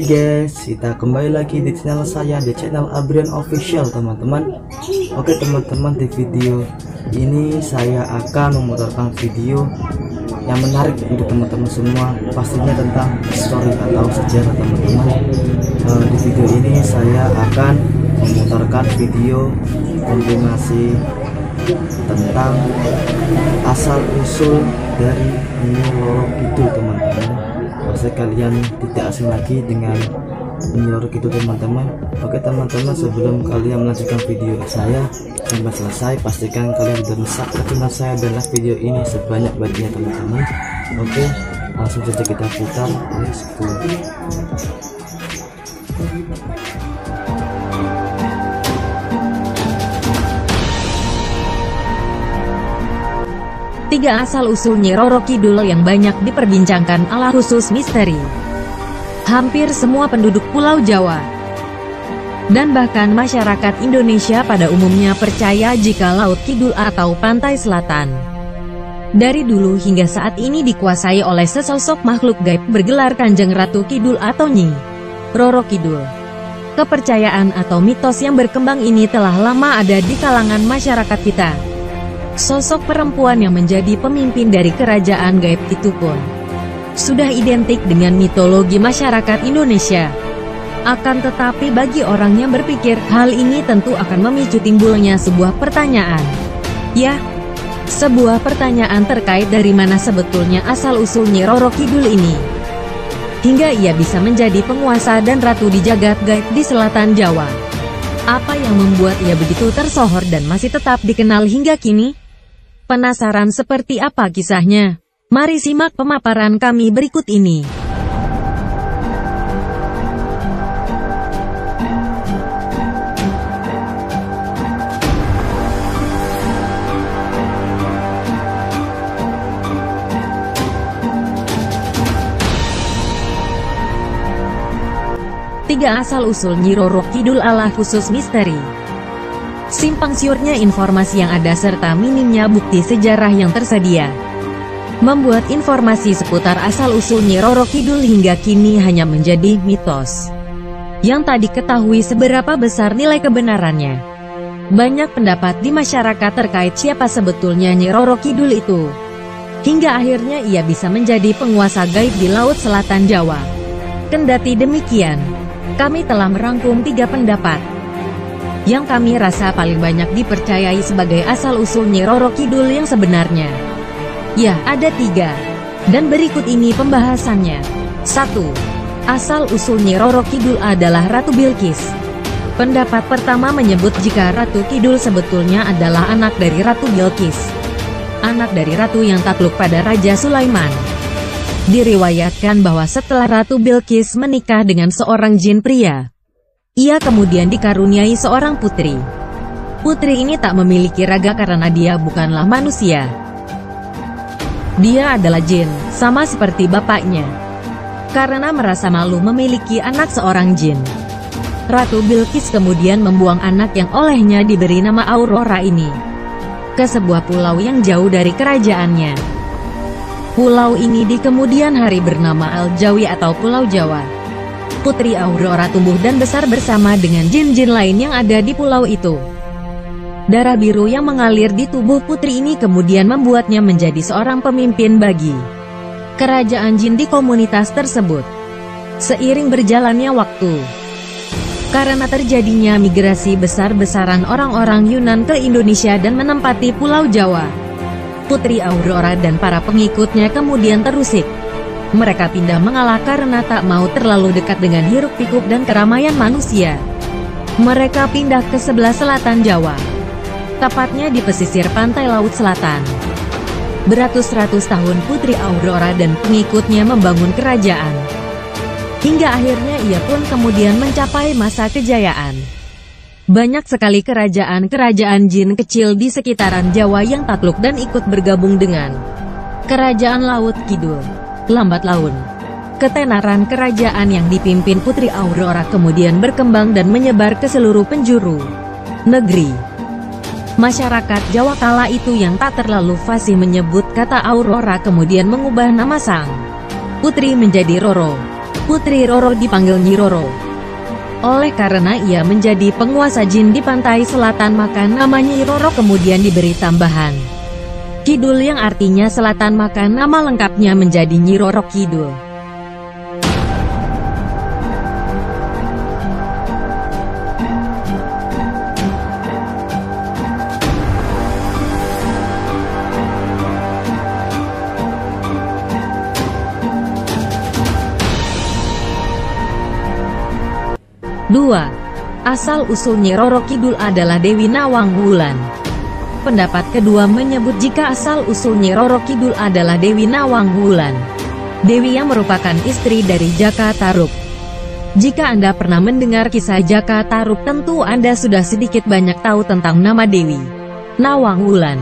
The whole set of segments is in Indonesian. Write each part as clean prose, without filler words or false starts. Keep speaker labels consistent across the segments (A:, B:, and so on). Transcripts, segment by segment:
A: Hai guys, kita kembali lagi di channel saya, di channel Abrian Official teman-teman. Oke teman-teman, di video ini saya akan memutarkan video yang menarik untuk teman-teman semua, pastinya tentang story atau sejarah teman-teman. Di video ini saya akan memutarkan video informasi tentang asal usul dari Nyi Roro Kidul teman-teman. Pasti kalian tidak asing lagi dengan Nyi Roro Kidul teman-teman. Oke teman-teman, sebelum kalian melanjutkan video saya sampai selesai, pastikan kalian sudah subscribe channel saya dan like video ini sebanyak-banyaknya teman-teman. Oke, langsung saja kita putar. Let's go.
B: Tiga asal-usul Nyi Roro Kidul yang banyak diperbincangkan ala khusus misteri. Hampir semua penduduk Pulau Jawa dan bahkan masyarakat Indonesia pada umumnya percaya jika Laut Kidul atau Pantai Selatan dari dulu hingga saat ini dikuasai oleh sesosok makhluk gaib bergelar Kanjeng Ratu Kidul atau Nyi Roro Kidul. Kepercayaan atau mitos yang berkembang ini telah lama ada di kalangan masyarakat kita. Sosok perempuan yang menjadi pemimpin dari kerajaan gaib itu pun sudah identik dengan mitologi masyarakat Indonesia. Akan tetapi bagi orang yang berpikir, hal ini tentu akan memicu timbulnya sebuah pertanyaan. Ya, sebuah pertanyaan terkait dari mana sebetulnya asal-usul Nyi Roro Kidul ini, hingga ia bisa menjadi penguasa dan ratu di jagat gaib di selatan Jawa. Apa yang membuat ia begitu tersohor dan masih tetap dikenal hingga kini? Penasaran seperti apa kisahnya? Mari simak pemaparan kami berikut ini. Tiga asal-usul Nyi Roro Kidul ala khusus misteri. Simpang siurnya informasi yang ada serta minimnya bukti sejarah yang tersedia membuat informasi seputar asal-usul Nyi Roro Kidul hingga kini hanya menjadi mitos yang tak diketahui seberapa besar nilai kebenarannya. Banyak pendapat di masyarakat terkait siapa sebetulnya Nyi Roro Kidul itu, hingga akhirnya ia bisa menjadi penguasa gaib di Laut Selatan Jawa. Kendati demikian, kami telah merangkum tiga pendapat yang kami rasa paling banyak dipercayai sebagai asal-usul Nyi Roro Kidul yang sebenarnya. Ya, ada tiga, dan berikut ini pembahasannya. 1. Asal-usul Nyi Roro Kidul adalah Ratu Bilqis. Pendapat pertama menyebut jika Ratu Kidul sebetulnya adalah anak dari Ratu Bilqis, anak dari ratu yang takluk pada Raja Sulaiman. Diriwayatkan bahwa setelah Ratu Bilqis menikah dengan seorang jin pria, ia kemudian dikaruniai seorang putri. Putri ini tak memiliki raga karena dia bukanlah manusia. Dia adalah jin, sama seperti bapaknya. Karena merasa malu memiliki anak seorang jin, Ratu Bilqis kemudian membuang anak yang olehnya diberi nama Aurora ini ke sebuah pulau yang jauh dari kerajaannya. Pulau ini di kemudian hari bernama Al-Jawi atau Pulau Jawa. Putri Aurora tumbuh dan besar bersama dengan jin-jin lain yang ada di pulau itu. Darah biru yang mengalir di tubuh putri ini kemudian membuatnya menjadi seorang pemimpin bagi kerajaan jin di komunitas tersebut. Seiring berjalannya waktu, karena terjadinya migrasi besar-besaran orang-orang Yunan ke Indonesia dan menempati Pulau Jawa, Putri Aurora dan para pengikutnya kemudian terusik. Mereka pindah mengalah karena tak mau terlalu dekat dengan hiruk-pikuk dan keramaian manusia. Mereka pindah ke sebelah selatan Jawa, tepatnya di pesisir pantai Laut Selatan. Beratus-ratus tahun Putri Aurora dan pengikutnya membangun kerajaan, hingga akhirnya ia pun kemudian mencapai masa kejayaan. Banyak sekali kerajaan-kerajaan jin kecil di sekitaran Jawa yang takluk dan ikut bergabung dengan Kerajaan Laut Kidul. Lambat laun, ketenaran kerajaan yang dipimpin Putri Aurora kemudian berkembang dan menyebar ke seluruh penjuru negeri. Masyarakat Jawa kala itu yang tak terlalu fasih menyebut kata Aurora kemudian mengubah nama sang putri menjadi Roro. Putri Roro dipanggil Nyi Roro. Oleh karena ia menjadi penguasa jin di pantai selatan, maka nama Nyi Roro kemudian diberi tambahan Kidul yang artinya selatan, maka nama lengkapnya menjadi Nyi Roro Kidul. Dua. Asal-usul Nyi Roro Kidul adalah Dewi Nawang Wulan. Pendapat kedua menyebut jika asal-usul Nyi Roro Kidul adalah Dewi Nawang Wulan, Dewi yang merupakan istri dari Jaka Tarub. Jika Anda pernah mendengar kisah Jaka Tarub, tentu Anda sudah sedikit banyak tahu tentang nama Dewi Nawang Wulan.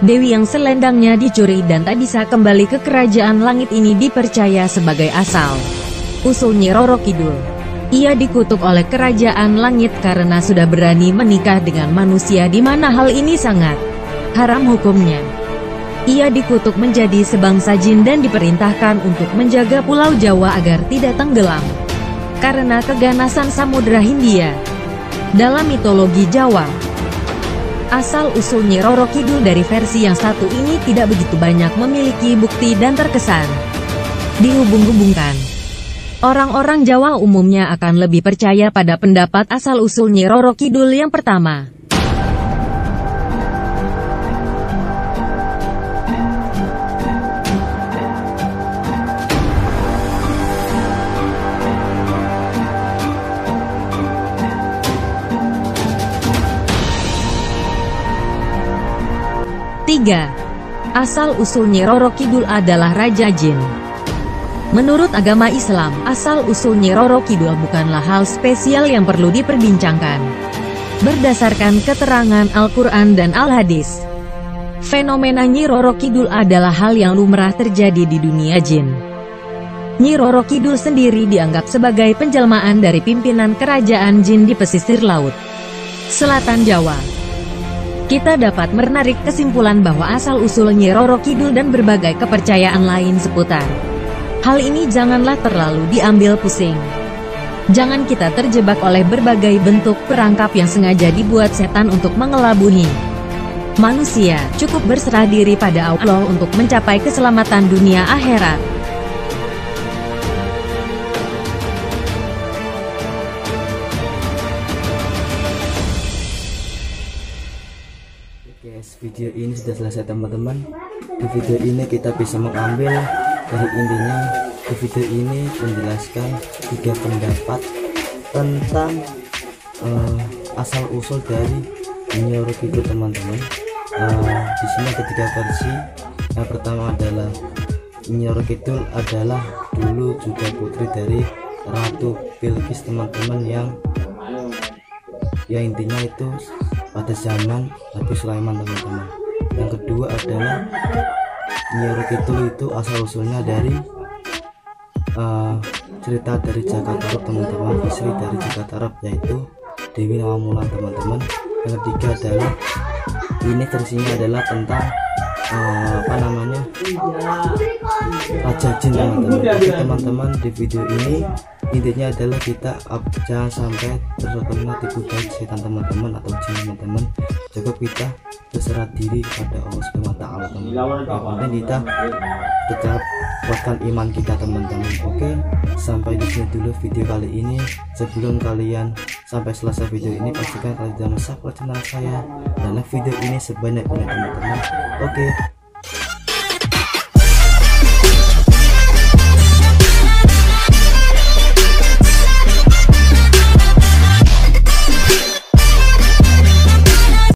B: Dewi yang selendangnya dicuri dan tak bisa kembali ke kerajaan langit ini dipercaya sebagai asal-usul Nyi Roro Kidul. Ia dikutuk oleh kerajaan langit karena sudah berani menikah dengan manusia, di mana hal ini sangat haram hukumnya. Ia dikutuk menjadi sebangsa jin dan diperintahkan untuk menjaga Pulau Jawa agar tidak tenggelam karena keganasan Samudra Hindia. Dalam mitologi Jawa, asal-usul Nyi Roro Kidul dari versi yang satu ini tidak begitu banyak memiliki bukti dan terkesan dihubung-hubungkan. Orang-orang Jawa umumnya akan lebih percaya pada pendapat asal-usul Nyi Roro Kidul yang pertama. Tiga. Asal-usul Nyi Roro Kidul adalah Raja Jin. Menurut agama Islam, asal-usul Nyi Roro Kidul bukanlah hal spesial yang perlu diperbincangkan. Berdasarkan keterangan Al-Quran dan Al-Hadis, fenomena Nyi Roro Kidul adalah hal yang lumrah terjadi di dunia jin. Nyi Roro Kidul sendiri dianggap sebagai penjelmaan dari pimpinan kerajaan jin di pesisir laut selatan Jawa. Kita dapat menarik kesimpulan bahwa asal-usul Nyi Roro Kidul dan berbagai kepercayaan lain seputar hal ini janganlah terlalu diambil pusing. Jangan kita terjebak oleh berbagai bentuk perangkap yang sengaja dibuat setan untuk mengelabui manusia. Cukup berserah diri pada Allah untuk mencapai keselamatan dunia akhirat.
A: Guys, video ini sudah selesai teman-teman. Di video ini kita bisa mengambil dari intinya. Di video ini menjelaskan 3 pendapat tentang asal usul dari Nyi Roro Kidul teman-teman. Di sini ada 3 versi. Yang pertama adalah Nyi Roro Kidul adalah dulu juga putri dari Ratu Bilqis teman-teman, yang intinya itu pada zaman Nabi Sulaiman teman-teman. Yang kedua adalah Nyi Roro Kidul itu asal usulnya dari cerita dari Jaka Tarub teman-teman, istri dari Jaka Tarub yaitu Dewi Nawang Wulan teman-teman. Yang ketiga adalah ini versinya adalah tentang Raja Jin teman-teman. Oke teman-teman, di video ini intinya adalah kita jangan sampai terkena tipu daya setan teman-teman atau jin teman-teman. Cukup kita berserah diri kepada Allah Subhanahu wa Ta'ala teman-teman. Kemudian kita tetap kuatkan iman kita teman-teman. Oke, sampai di sini dulu video kali ini. Sebelum kalian sampai selesai video ini, pastikan kalian sudah subscribe channel saya dan like video ini sebanyak-banyaknya teman-teman. Oke.